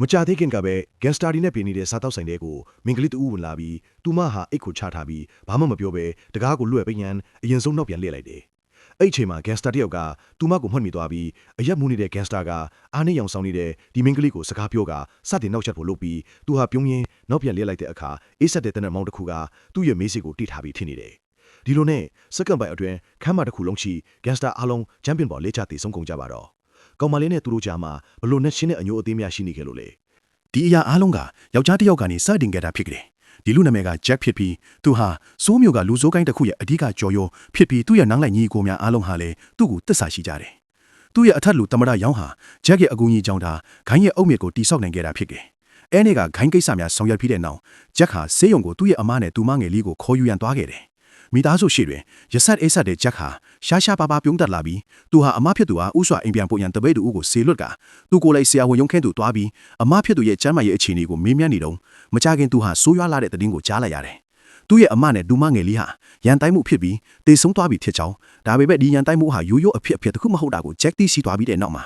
မကြသေးခင်ကပဲဂန်စတာဒီနဲ့ပြင်နေတဲ့စားတောက်ဆိုင်တွေကိုမင်္ဂလိတူဦးဝင်လာပြီးသူမဟာအိတ်ကိုချထားပြီးဘာမှမပြောဘဲတကားကိုလွှဲပညံအရင်ဆုံးနောက်ပြန်လှည့်လိုက်တယ်။အဲ့ချိန်မှာဂန်စတာတယောက်ကသူမကိုမှတ်မိသွားပြီးအရက်မူးနေတဲ့ဂန်စတာကအားနဲ့ရောင်ဆောင်နေတဲ့ဒီမင်္ဂလိကိုစကားပြောကစတင်နောက်ချက်ဖို့လုပ်ပြီးသူဟာပြုံးရင်းနောက်ပြန်လှည့်လိုက်တဲ့အခါအေးဆက်တဲ့တနက်မောင်းတစ်ခုကသူ့ရဲ့မေးစီကိုတိထားပြီးထင်နေတယ်။ဒီလိုနဲ့စက္ကန့်ပိုင်အတွင်းခမ်းမတစ်ခုလုံးချီဂန်စတာအားလုံးချန်ပီယံဘော်လေးချတည်ဆုံးကုန်ကြပါတော့။ကောင်မလေးနဲ့သူတို့ကြားမှာဘလို့နဲ့ရှင်းတဲ့အညိုအသေးများရှိနေခဲ့လို့လေ။ ဒီအရာအားလုံးကယောက်ျားတစ်ယောက်ကနေစတင်ခဲ့တာဖြစ်ကြတယ်။ဒီလူနာမည်ကဂျက်ဖြစ်ပြီးသူဟာစိုးမျိုးကလူစိုးကိုင်းတစ်ခုရဲ့အဓိကကြော်ရိုဖြစ်ပြီးသူ့ရဲ့နောက်လိုက်ညီကိုများအားလုံးဟာလည်းသူ့ကိုတစ္ဆာရှိကြတယ်။သူ့ရဲ့အထက်လူတမရရောင်းဟာဂျက်ရဲ့အကူအညီကြောင့်ဒါဂိုင်းရဲ့အုတ်မြစ်ကိုတိဆောက်နိုင်ခဲ့တာဖြစ်တယ်။အဲနေ့ကဂိုင်းကိစ္စများဆောင်ရွက်ပြီးတဲ့နောက်ဂျက်ဟာဆေးရုံကိုသူ့ရဲ့အမနဲ့သူမငယ်လေးကိုခေါ်ယူရန်သွားခဲ့တယ်။မိသားစုရှိတွင်ရဆက်အေးဆက်တဲ့ဂျက်ဟာရှားရှားပါးပါးပြုံးတက်လာပြီးသူဟာအမဖြစ်သူဟာဥစွာအိမ်ပြန်ပို့ရန်တပိတ်တူဦးကိုဆေလွတ်ကသူကိုယ်လိုက်ဆရာဝန်ရုံးခင်းသူတွားပြီးအမဖြစ်သူရဲ့ကျမ်းမာရေးအခြေအနေကိုမေးမြန်းနေတော့မကြခင်သူဟာဆိုးရွားလာတဲ့သတင်းကိုကြားလိုက်ရတယ်။သူ့ရဲ့အမနဲ့ဒူမငယ်လေးဟာရန်တိုင်းမှုဖြစ်ပြီးတေဆုံးသွားပြီဖြစ်ကြောင်းဒါပေမဲ့ဒီရန်တိုင်းမှုဟာရိုးရိုးအဖြစ်တစ်ခုမဟုတ်တာကိုဂျက်သိရှိသွားပြီးတဲ့နောက်မှာ